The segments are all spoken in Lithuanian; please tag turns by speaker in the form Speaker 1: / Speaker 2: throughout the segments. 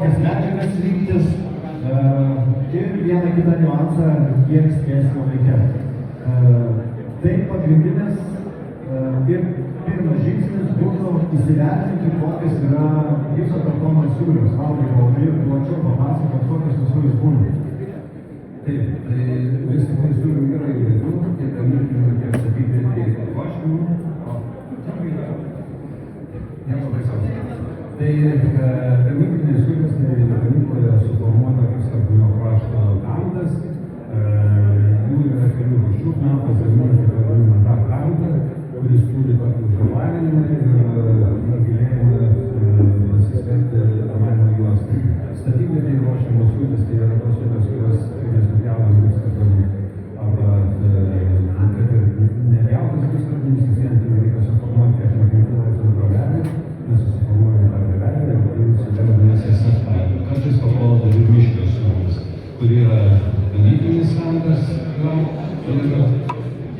Speaker 1: medžiagas rinktis ir vieną kitą niuansą, kiek spėsime laike. Tai pagrindinis ir pirmas žingsnis būtų įsivertinti, kokios yra gipso kartono sūrius. Valdai, gali plačiau papasakoti, kokios tos sūrius būna.
Speaker 2: Taip, tai vis tik tai sūrių yra įvairių, tiek gamyklinių, tiek statybinių, tiek ruošinių. Tai gamyklinės sūris, tai gamykloje suformuota gipskartonio krašto kantas. Jų yra kelių rūšių kantas, gaminama ta kanta, kuris turi tokį užgalavinimą ir gilėjimą pasiskirti amalio juostą. Statybiniai ruošiamos sūris, tai yra tos sūris, kurios nesupjaunamos gipskartonį arba kad ir nepjautas gipskartonis, vis vien tai reikia suformuoti 45 laipsnių brovelį, mes susiformuojame tą brovelį ir tai sudėdamas jas kartais papuola ir miškios sūris, kur yra gamyklinis kantas ir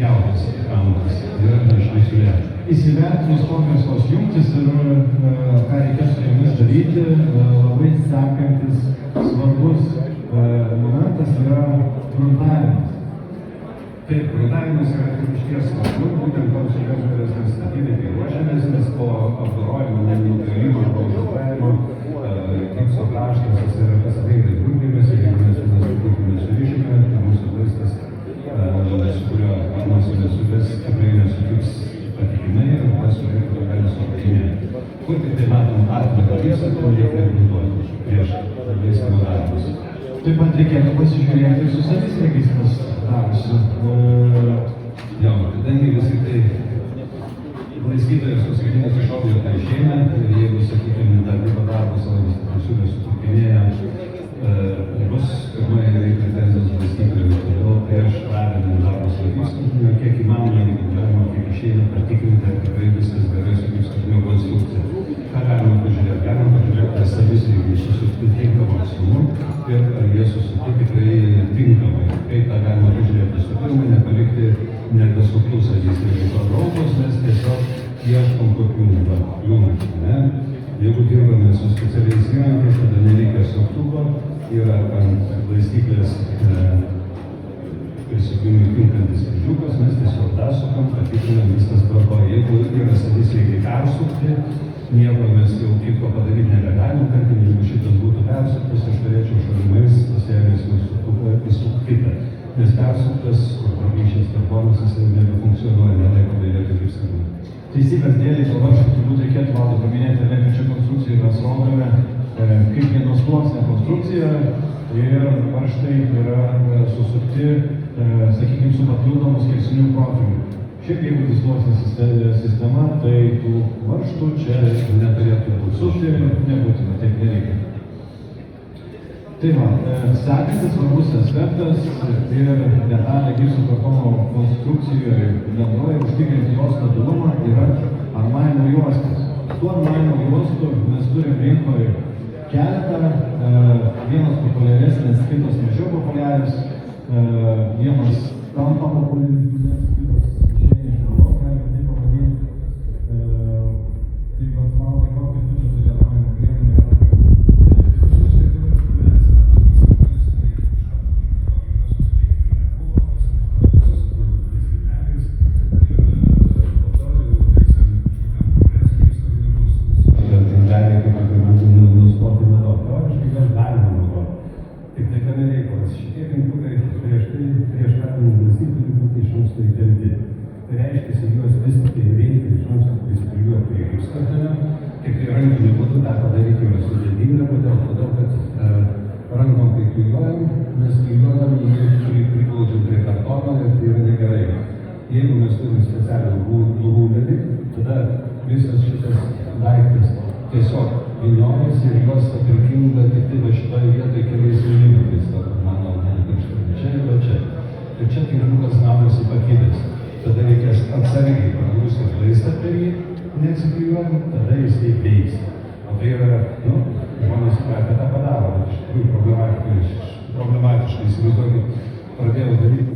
Speaker 2: jaunas kantas, yra miškiai siūlė.
Speaker 1: Įsivertinus kokios tos jungtis ir ką reikės su jomis daryti, labai sekantis svarbus momentas yra gruntavimas.
Speaker 2: Taip, gruntavimas yra išties svarbu, būtent toms sūriams, kurias mes statybvietėje ruošiamės, nes po apdorojimo, nukėlimo arba užšalpavimo gipso kraštas yra pasidengęs grūdėmis ir jeigu mes grūdėmis surišime, tai mūsų vaistas, su kuriuo apmosime sūris, tikrai nesutiks patikimai ir tas sūris gali supatinėti. Kur tik tai matom atvirą gipsą, tai reikia gruntuoti prieš veisimo darbus.
Speaker 1: Taip pat reikėtų pasižiūrėti ir su savisregistros darbus.
Speaker 2: Jo, kadangi vis tik tai laistytojas paskutinis iššovė tą išeina ir jeigu, sakykime, tam tipo darbus savo sūrį sutrupinėja, bus pirmai reikia pretenzijos laistytojui. Todėl prieš pradedant darbus gipskartonio, kiek įmanoma, jeigu galima, kiek išeina patikrinti, ar tikrai viskas gerai su gipskartonio konstrukcija. Ką galima pažiūrėti? Galima pažiūrėti, ar savisreigiai susukti tinkamą atstumu ir ar jie susukti tikrai tinkamai. Kaip tą galima pažiūrėti? Visų pirma, nepalikti nedasuktų savisreigių patraukos, nes tiesiog ieškom kokių kliūnų. Jeigu dirbame su specialiais įrankiais, tada nereikia suktuko, yra ant laistyklės prisukimui tinkantis kryžiukas, mes tiesiog dasukam, patikrinam, viskas tvarkoja. Jeigu yra savisreigiai persukti, nieko mes jau kitko padaryti nebegalim, tarkim, jeigu šitas būtų persuktas, aš turėčiau šalimais pasėlės įsukti kitą. Nes persuktas, kur praplyšęs kartonas, jis nebefunkcionuoja, nelaiko dailėti gipskartonį.
Speaker 1: Teisybės dėlei dabar turbūt reikėtų Valdai paminėti, kad čia konstrukcijai mes rodome kaip vienosluoksnė konstrukcija ir varžtai yra susukti, sakykime, su papildomu skersiniu profiliu. Šiaip jeigu disluoksnė sistema, tai tų varžtų čia neturėtų būti. Sukti nebūtina, taip nereikia. Tai va, sekantis svarbus aspektas ir detalė gipso kartono konstrukcijoje bendroje užtikrinti jos stabilumą yra armavimo juostas. Tų armavimo juostų mes turim rinkoje keletą, vienas populiaresnis, kitas mažiau populiarius, vienas tampa populiaresnis, kitas išeina iš naujo, galime taip pavadinti. Taip pat Valdai, kokią tu čia turi armavimo priemonę? Jeigu mes turime specialią lubelį, tada visas šitas daiktas tiesiog vyniojasi ir juos aprikimda tik tai va šitoje vietoje keliais milimetrais, mano pirštai, čia ir va čia. Ir čia tinkliukas gaunasi pakibęs. Tada reikės atsargiai pragrūsti laistą per jį, neatsiklijuojant, tada jisai veiks. O tai yra, žmonės apie tą padaro, bet iš tikrųjų problematiškai, įsivaizduokit, pradėjau daryti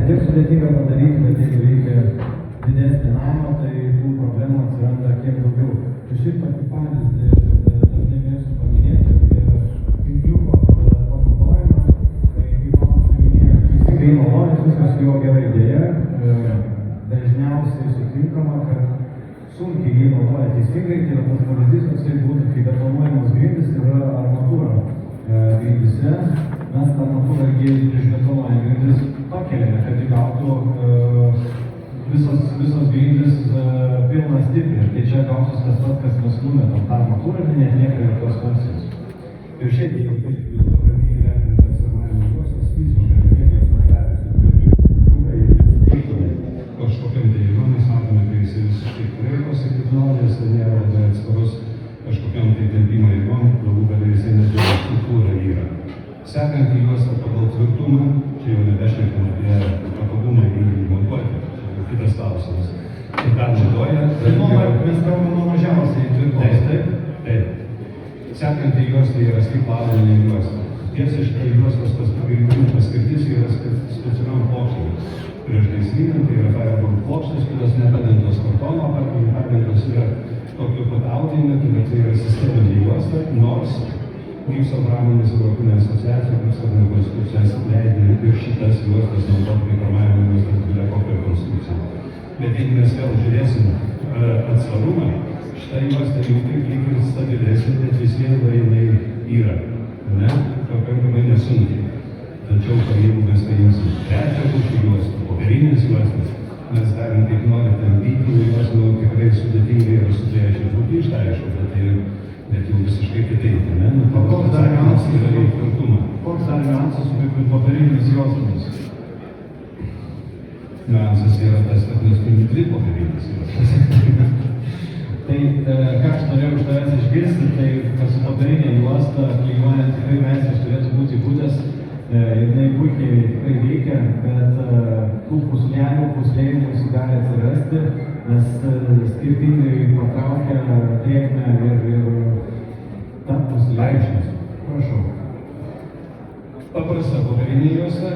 Speaker 1: ir sudėtinga padaryti. daryti, bet jeigu reikia didesnį namą, tai tų problemų atsiranda kiek daugiau. Ir šiaip tokį pavyzdį dažnai mėgstu paminėti apie tinkliuko panaudojimą. Tai kaip Tomas minėjo, teisingai naudojant, viskas jo gera idėja. Dažniausiai sutinkama, kad sunkiai jį naudoja teisingai, tai yra tas pavyzdys, toksai būtų, kai betonuojamas grindys yra armatūra grindyse. Mes tą armatūrą prieš betonuojant grindis pakeliame, kad įgautų visos grindys pilną stiprį. Tai čia gausis tas pats, kas mes numetam tą armatūrą ir neatlieka jokios funkcijos. Ir šiaip jau taip pagrindinį vertintas armavimo juostas fiziškai, energijos kažkokiam tai jėgom mes matome, kai jis visiškai kraikosi kaip nuodės, tai nėra labai atsparus kažkokiam tai tempimo jėgom, galų gale jisai neturi struktūrą yra. Sekant į juostą pagal tvirtumą, čia jau nebešnekam apie patogumą jį montuoti, čia jau kitas klausimas. Tai ką naudoja? Mes kalbame nuo mažiausiai tvirtos, taip? Taip. Sekant į juostą yra stiklavinė juosta. Tiesa, šitą juostos pagrindinė paskirtis yra specialiom plokštėm. Priešgaisrinė, tai yra fireborn plokštės, kurios nepadengtos kartono, padengtos yra tokiu pat audiniu, tai yra sisteminė juosta, nors Gipso pramonės Europinė asociacija, kaip sakome, konstrukcijas leidė ir šitas juostas naudoti kaip armavimo juostas didelę kokią konstrukciją. Bet jeigu mes vėl žiūrėsim atsvarumą, šitą juostą jau kaip lyg ir stabilesnė, bet vis vien jinai yra, ne? Pakankamai nesunkiai. Tačiau, jeigu mes paimsim trečią pušį juostą, popierinės juostas, mes galim kaip nori tampyti juos, tikrai sudėtingai yra suplėšę būti iš tai aišku, bet jau visiškai kitaip, ne? Koks dar niuansas yra tvirtumą? Koks dar niuansas su kaip popierinės juostomis? Niuansas yra tas, kad mes turime dvi popierinės juostas. Tai ką aš norėjau iš tavęs išgirsti, tai kad su popierinė juosta klijuojant tikrai meistras turėtų būti būdas. Jinai puikiai tikrai veikia, bet tų puslėjimų gali atsirasti, nes skirtingai patraukia drėgmę ir tą puslėjimą. Prašau. Paprasta popierinė juosta,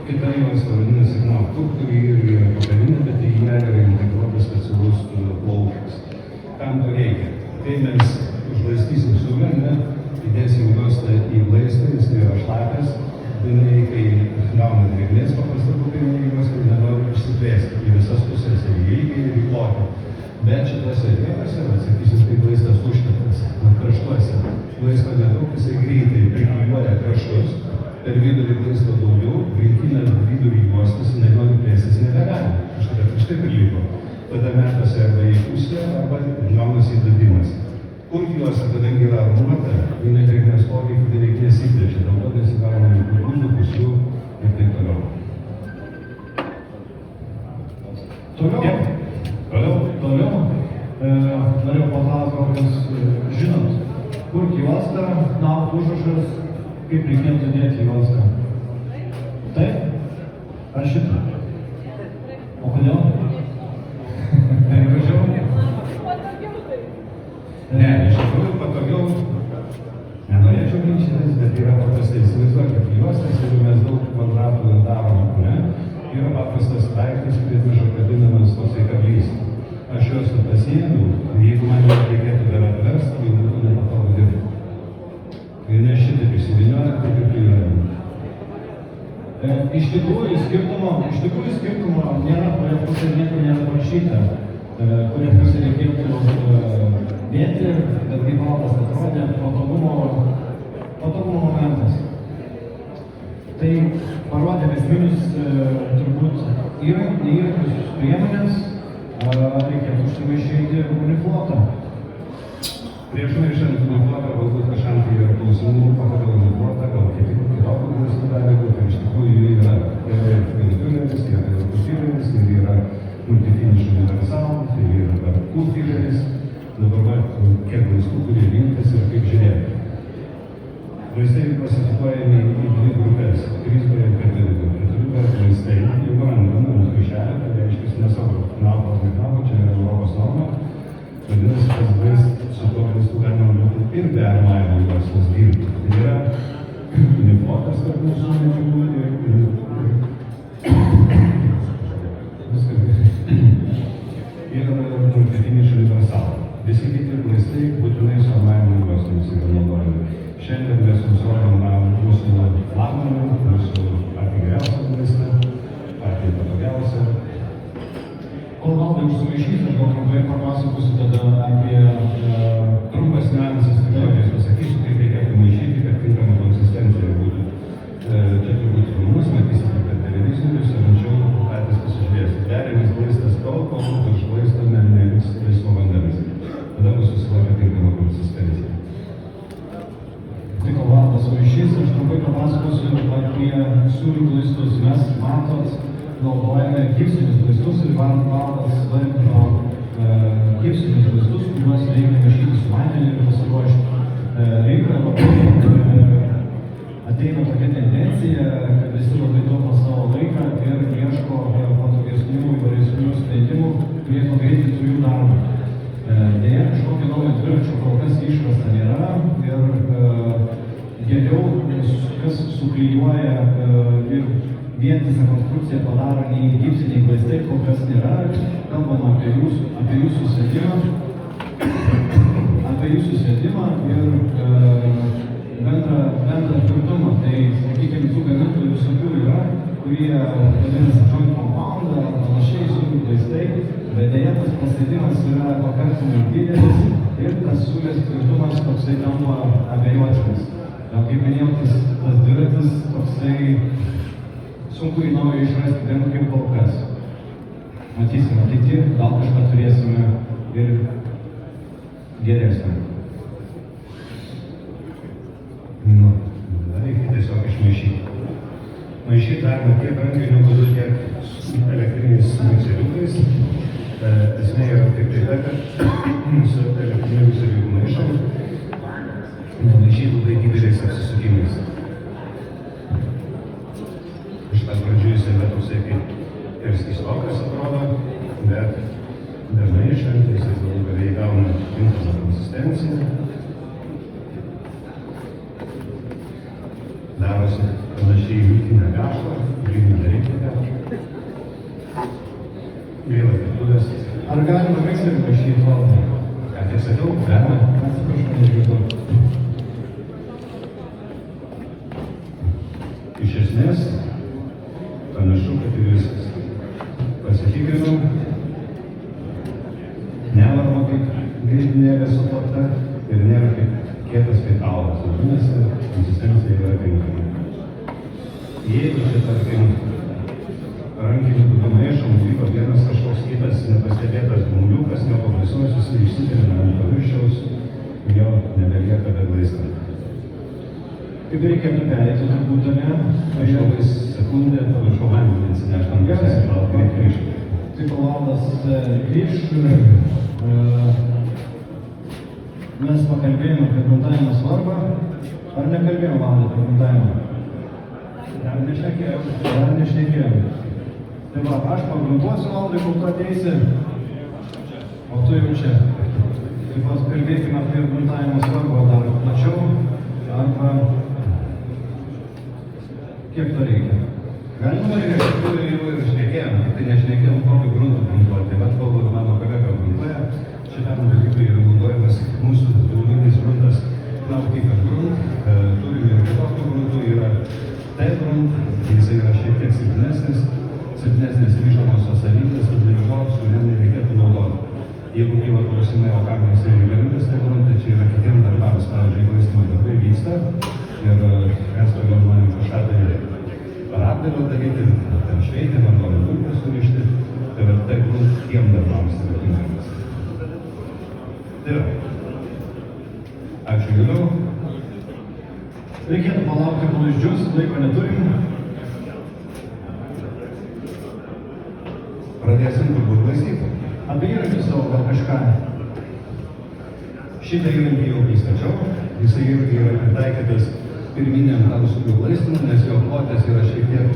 Speaker 1: kita juosta vadinasi kur kuri yra popierinė, bet į ją yra integruotas specialus plaušas. Kam to reikia? Tai mes užlaistysim siūlę, įdėsim juostą į blaistą, jis yra šlapias. Jinai, kai gauna drėgmės, paprasta popierinė juosta, nenori išsiplėsti į visas pusės ir į ilgį ir į plotį. Bet šitose vietose, sakysim, kai blaistas užtepas kraštuose, blaisto nedaug, jisai greitai priklijuoja kraštus, per vidurį blaisto daugiau, rinkina vidurį juostas, jinai nori plėstis nebegali, kažkada kažkaip priliko. Tada metasi arba į pusę, arba gaunasi įdavimas. Kur juosta, kadangi yra armuota, jinai drėgmės poveikį beveik nesiplečia, dėl to nesigauna įkūrų, pusių ir taip toliau. Toliau. Norėjau paklausti, kokius žinot, kur juosta, užrašas, kaip reikėtų dėti juostą. Taip? Ar šitą? O kodėl? Tai gražiau? Ne, iš tikrųjų patogiau, nenorėčiau ginčytis, bet yra paprastai įsivaizduokit juostas, jeigu mes daug kvadratų darom, ne, yra paprastas daiktas, kuris kabinamas toksai kablys. Aš juostą pasiėmiau, jeigu man reikėtų dar atversti, tai būtų nepatogu dirbti. Ir ne šitaip įsivinioja, kaip ir klijuojama. Iš tikrųjų skirtumo nėra, kurie pusė nieko nėra parašyta, kurie pusė reikėtų dėti, bet kaip valdas atrodė, patogumo momentas. Tai parodė esminius turbūt įrankius, priemonės, reikėtų užsimaišyti uniflotą. Prieš maišant uniflotą, galbūt kažkam tai yra klausimų, pagal uniflotą, gal kitokų būstų gali būti. Iš tikrųjų yra vienatuleris, yra pusileris, yra multifiniš universalas, yra kurfileris. Dabar kiek vaistų, kurie rinktis ir kaip žiūrėti. Vaistai klasifikuojami į dvi grupės. Krizboje ir keturių. Vaistai jau randama ant viršelio, tai reiškia nesavo naudos neknavo, čia yra Europos norma. Vadinasi, tas vaistas su to vaistų galima būtų ir be armavimo juostos dirbti. Tai yra uniflotas tarp mūsų medžiagų
Speaker 2: Visi kiti vaistai būtinai su armavimo juostomis yra naudojami. Šiandien mes jums rodom mūsų flagmaną, mūsų patį geriausią vaistą, patį patogiausią.
Speaker 1: Kol Valdai užsumaišys, aš gal trumpai papasakosiu tada apie
Speaker 2: Trumpas niuansas, tik žodžiais pasakysiu, kaip reikėtų maišyti, kad tinkama konsistencija būtų. Čia turbūt filmus matysite per televizorius, ir anksčiau patys pasižiūrėsite. Veriamas vaistas tol, kol virš vaisto neliks laisvo vandens. Tada bus susilaukia tinkama konsistencija.
Speaker 1: Tai kol Valdas sumaišys, aš trumpai papasakosiu apie sūrių vaistus. Mes, matot, naudojame gipsinius vaistus ir Valdas vardino gipsinius vaistus, kuriuos reikia maišyti su vandeniu ir pasiruošti. Rinkoje labai ateina tokia tendencija, kad visi labai taupo savo laiką ir ieško patogesnių, įvairesnių sprendimų, kurie pagreitintų jų darbą. Deja, kažkokio naujo dviračio kol kas išrasta nėra ir geriau, kas suklijuoja ir vientisą konstrukciją padaro nei gipsiniai vaistai, kol kas nėra. Kalbam apie jūsų sėdimą ir bendrą tvirtumą. Tai, sakykime, tų gamintojų visokių yra, kurie vadinasi joint compound ar panašiai sūrių vaistai, bet deja tas pasėdimas yra pakankamai didelis ir tas sūrės tvirtumas toksai tampa abejotinas. Kaip minėjau, tas dviratis toksai sunku į naują išrasti bent kaip kol kas. Matysime ateity, gal kažką turėsime ir geresnį.
Speaker 2: Nu, reikia tiesiog išmaišyti. Maišyti galima tiek rankiniu būdu, tiek elektriniais mikseriukais. Esmė yra tik tai ta, kad su elektriniu mikseriuku maišom, nemaišyti labai dideliais apsisukimais. Iš pat pradžių jis yra toksai kaip ir skystokas atrodo, bet dažnai išrant jis galų galiai gauna tinkamą konsistenciją. Darosi panašiai į miltinę gašlą, kurį nereikia. Gaila, kad buvęs.
Speaker 1: Ar galima mikseriu maišyti Valdai?
Speaker 2: Ką tik sakiau, galima.
Speaker 1: Atsiprašau, neišgirdau.
Speaker 2: Iš esmės, panašu, kad ir viskas. Pasitikrinau, nevarma kaip grindinėlė suplakta ir nėra kaip kietas kaip aulas. Vadinasi, konsistencija yra tinkama. Jeigu čia, tarkim, rankiniu būdu maišom, vyko vienas kažkoks kitas nepastebėtas gumuliukas, nepabaisos, jis išsitrina ant paviršiaus, jo nebelieka be vaistų.
Speaker 1: Kaip reikėtų pereiti turbūt, ne?
Speaker 2: Aš labai sekundę paviršau vandenį atsinešt ant pusės, gal greit grįžti.
Speaker 1: Tai kol Valdas grįž, mes pakalbėjome apie gruntavimo svarbą. Ar nekalbėjome, Valdai, apie gruntavimą? Dar nešnekėjome. Tai va, aš pagruntuosiu, Valdai, kol tu ateisi, o tu jau čia. Taip pat kalbėkime apie gruntavimo svarbą dar plačiau, arba kiek to reikia.
Speaker 2: Galima reikia, jau ir šnekėjom, tik tai nešnekėjom kokį gruntą gruntuoti. Tai vat kol mano kolega gruntuoja, šitam dalykui yra naudojamas mūsų giluminis gruntas Nautica grunt. Turime ir kitokių gruntų, yra T-grunt, jis yra šiek tiek silpnesnės ryžtamosios savybės, tad dėl su vien nereikėtų naudoti. Jeigu kyla klausimai, o kam jis reikalingas T-grunt, tai čia yra kitiem darbams, pavyzdžiui, vaistimo darbai vyksta ir mes toliau norim kažką daryti. Parapdėlio daryti, ten šveitį, vargonį dulkę surišti, tai va tai grunt tiem darbams yra tinkamas. Tai va. Ačiū giliau.
Speaker 1: Reikėtų palaukti, kol išdžius, laiko neturim.
Speaker 2: Pradėsim turbūt laistyti.
Speaker 1: Apie įrankius savo gal kažką.
Speaker 2: Šitą įrankį jau pristačiau, jisai irgi yra pritaikytas pirminiam tam sūrių laistymui, nes jo plotis yra šiek tiek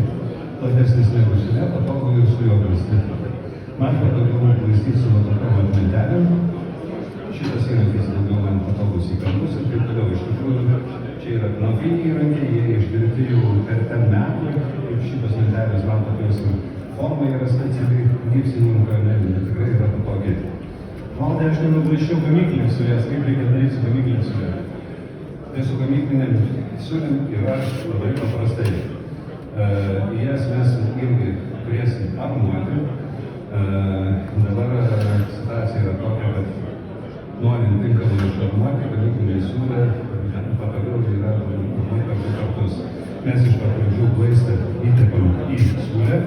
Speaker 2: platesnis negu šiame, patogu ir su juo laistyti. Man patogiau laistyti su tokiom atmentelėm. Šitas įrankis daugiau man patogus į kampus ir taip toliau. Iš tikrųjų, čia yra knopiniai įrankiai, jie išdirbti jau per ten metų. Ir šitos mentelės man tokios forma yra specialiai gipsininko, tikrai yra patogi.
Speaker 1: Valdai, aš nenubraišiau gamyklinės siūlės, kaip reikia daryti su gamyklinės siūlės.
Speaker 2: Tai su gamyklinėm siūlėm yra labai paprastai. Į jas mes irgi turėsim armuoti. Dabar situacija yra tokia, kad norint tinkamai išarmuoti, gamyklinė siūlė patogiau yra armuoti per 2 kartus. Mes iš pat pradžių glaistą įtepam į siūlę.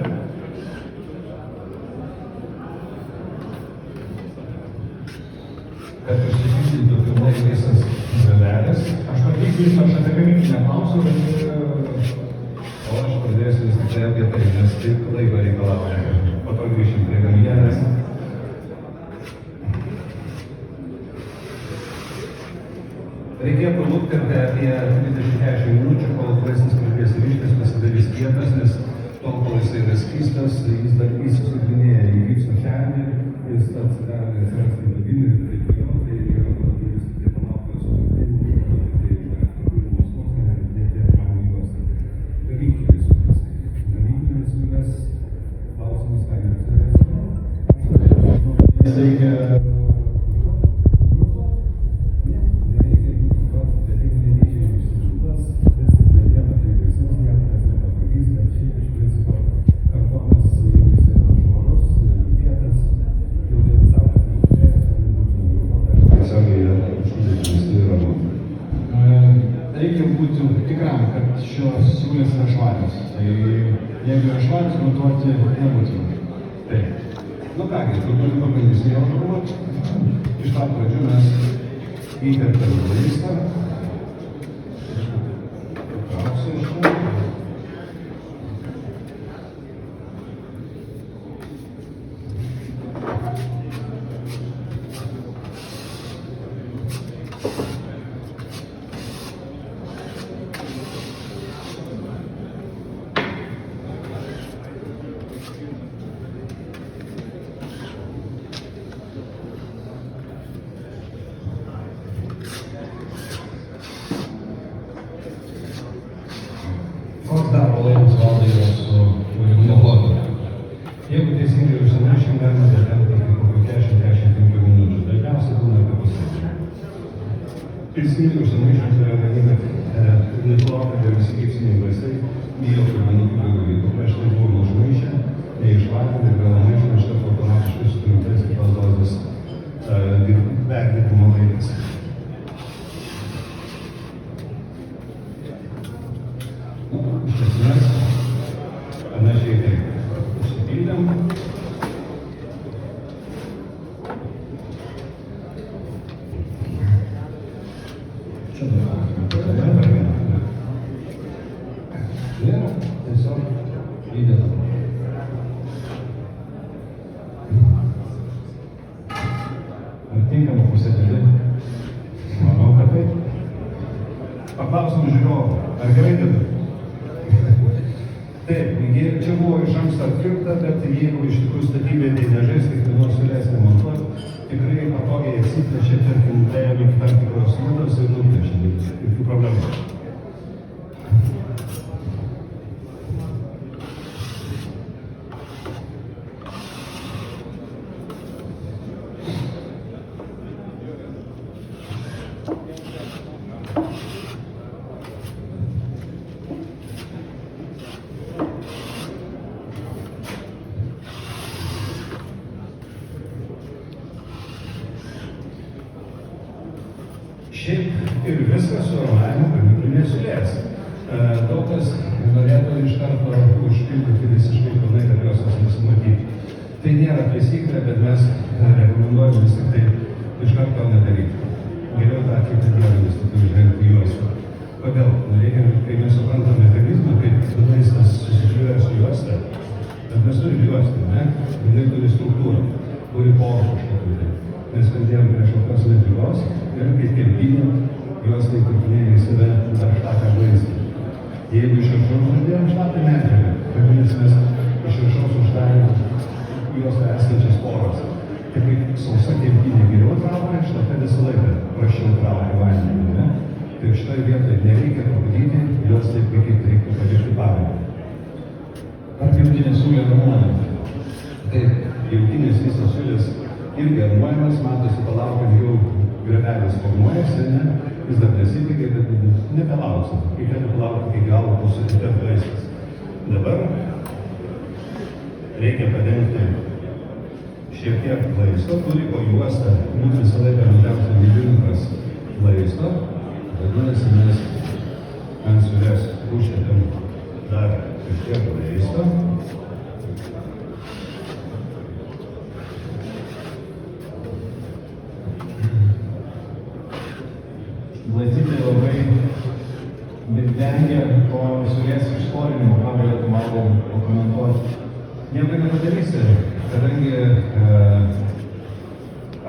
Speaker 2: Kad užsitikrintų pilnai visas gavelės.
Speaker 1: Aš patikslinsiu, aš apie gamyklinę klausiu,
Speaker 2: O aš pradėsiu vis tik tai apie tai, nes taip laiko reikalauja. Po to grįšim prie gamyklinės. Reikėtų lukterti apie 30-40 minučių, kol glaistas pradės ryštis, pasidarys kietas, nes tol, kol jisai yra skystas, jis dar įsisukinėja į gipso šernį, jis atsidarė atsirasti vadinį ir taip toliau. Tai yra vis tik tai palaukti sutartinių, tai yra papildomos sluoksnį ir dėti atramų juostą. Gamyklinės siūlės. Gamyklinės siūlės, klausimas, ką jūs
Speaker 1: jis reikia reikia būti tikram, kad šios siūlės yra švarios. Tai jeigu yra švarios, montuoti nebūtina.
Speaker 2: Taip. Nu kągi, truputį pabandysime jau turbūt. Iš pat pradžių mes įterpėm glaistą. Trauksiu iš čia.
Speaker 1: Koks darbo laikas Valdai yra su
Speaker 2: Neblogai. Jeigu teisingai užsimaišym, galima datempti iki kokių 40-45 minučių. Dažniausiai būna apie pusvalandį. Teisingai užsimaišym tai yra kad nesulaukia dar visi gipsiniai glaistai, jokių manipulių įvyko. Prieš tai buvom užmaišę, neišlavinę, gal maišą, iš karto automatiškai sutrumpės kitos dozės perdirbimo laikas. Iš esmės, panašiai taip užsipildėm.
Speaker 1: čia dabar.
Speaker 2: Ir tiesiog įdedam.
Speaker 1: Ar tinkama pusė dėlė?
Speaker 2: Manau, kad taip. Paklausom žiūrovų, ar gerai dedu? Taip, čia buvo iš anksto atkirpta, bet jeigu iš tikrųjų statybvietėj nežais kiekvienos siūlės nemontuot, tikrai patogiai atsiplečia, tarkim, dėjom iki tam tikros nuodos ir nuplečia, jokių problemų. Šiaip ir viskas su armavimu gamyklinės siūlės. Daug kas norėtų iš karto užpildyti visiškai pilnai, kad jos nesimatytų. Tai nėra taisyklė, bet mes rekomenduojame vis tik tai iš karto nedaryti. Geriau tą kitą dieną vis tik užžengti juostą. Kodėl? Reikia, kai mes suprantam mechanizmą, kaip glaistas susikliuoja su juosta, bet mes turime juostą, ne? Jinai turi struktūrą, turi porą kažkokių tai. Mes kalbėjom prieš kokios medžiagos ir kaip kempinė, juos įkurtinėja į save dar šlapią glaistą. Jeigu iš viršaus uždėjom šlapią medžiagą, vadinasi mes iš viršaus uždarėm juostą esančias poras. Tai kaip sausa kempinė geriau traukia, šlapia visą laiką prasčiau traukia vandenį, ne? Tai šitoje vietoje nereikia pabudyti, juos taip kaip reiktų pažiūrėti pavyzdį.
Speaker 1: Ar pjautinė siūlė ramonė?
Speaker 2: Taip, pjautinės visos siūlės irgi armuojamas, matosi, palaukiam jau gretelės formuojasi, ne? Vis dar nesitikė, bet nebelauksim. Reikėtų palaukti, kai galo bus atitėt vaistas. Dabar reikia padengti šiek tiek laisto, turi po juostą būti visą laiką mažiausiai milimetras laisto. Vadinasi, mes ant siūlės uždedam dar kažkiek laisto.
Speaker 1: Lazdytė labai vengia to siūlės išstorinimo, ką galėtų man pakomentuoti.
Speaker 2: Nieko nepadarysi, kadangi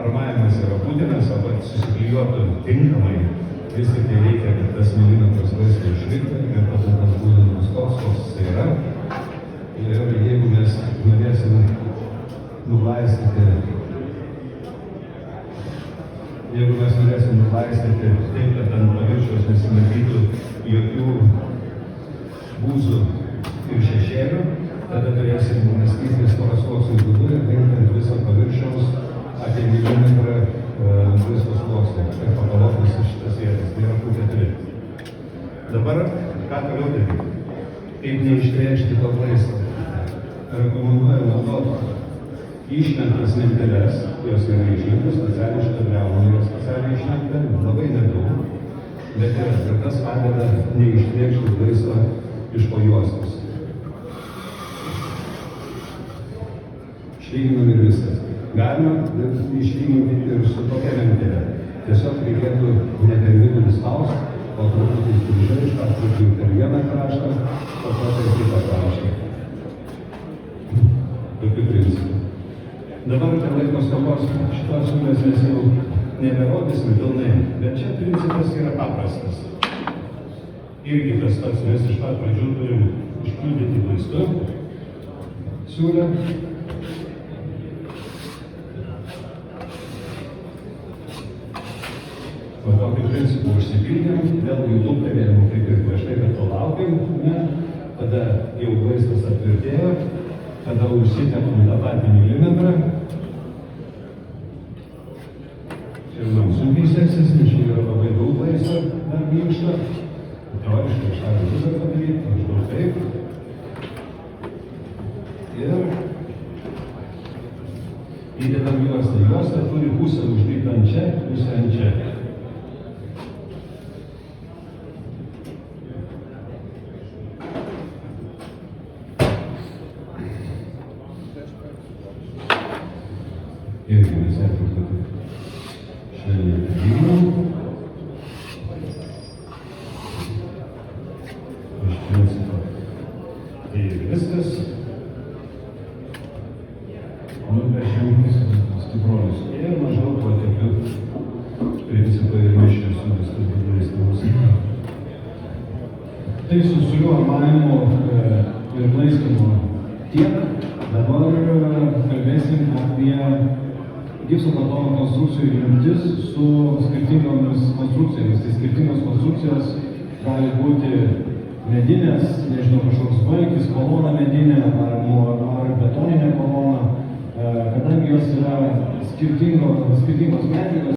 Speaker 2: armavimas yra būtinas, o kad susiklijuotų tinkamai, vis tik tai reikia, kad tas milimetras laisto išliktų ir tada tas būdamas toks, koks jis yra. Ir jeigu mes norėsim nuglaistyti taip, kad ant paviršiaus nesimatytų jokių būzų ir šešėlių, tada turėsim mąstyti storasluoksnių būdu ir dengiant visą paviršiaus apie milimetrą viso sluoksnio ir pagalvoti visas šitas vietas. Tai yra Q4. Dabar ką toliau daryti? Kaip neištrėkšti to laisto? Rekomenduoju naudoti išlenktas lenteles, jos yra išlenktos, specialiai šitą briauną yra specialiai išlenkta, labai nedaug, bet ir tas padeda neištrėkšti laisto iš po juostos. Išlyginam ir viskas. Galima išlyginti ir su tokia lentelė. Tiesiog reikėtų ne per vidurį spausti, o truputį strižai, iš karto per vieną kraštą, o po per kitą kraštą. Tokiu principu. Dabar per laiko stokos šitos siūlės mes jau neberodysim pilnai, bet čia principas yra paprastas. Irgi tas pats, mes iš pat pradžių turim išpildyti laistu siūlę. O tokiu principu užsipildėm, vėlgi lūptelėjom, kaip ir prieš tai, kad palaukiam, ne? Tada jau laistas atvirtėjo, tada užsitepam tą patį milimetrą. Čia man sunkiai seksis, nes čia yra labai daug laisto dar minkšto. Teoriškai aš tą visą padaryti, maždaug taip. Ir įdedam juostą. Juosta turi pusę uždėti ant čia, pusę ant čia. Irgi mes truputį švelniai padidinam. Iš principo tai ir viskas. Nupešim stipruolius. Ir maždaug po tokiu principu ir mišriu su viskas būdais namus. Tai su siūlių armavimu ir laistymu tiek. Dabar kalbėsim apie gipso kartono konstrukcijų jungtis su skirtingomis konstrukcijomis. Tai skirtingos konstrukcijos gali būti medinės, nežinau, kažkoks baigis, kolona medinė ar betoninė kolona, kadangi jos yra skirtingos medžiagos.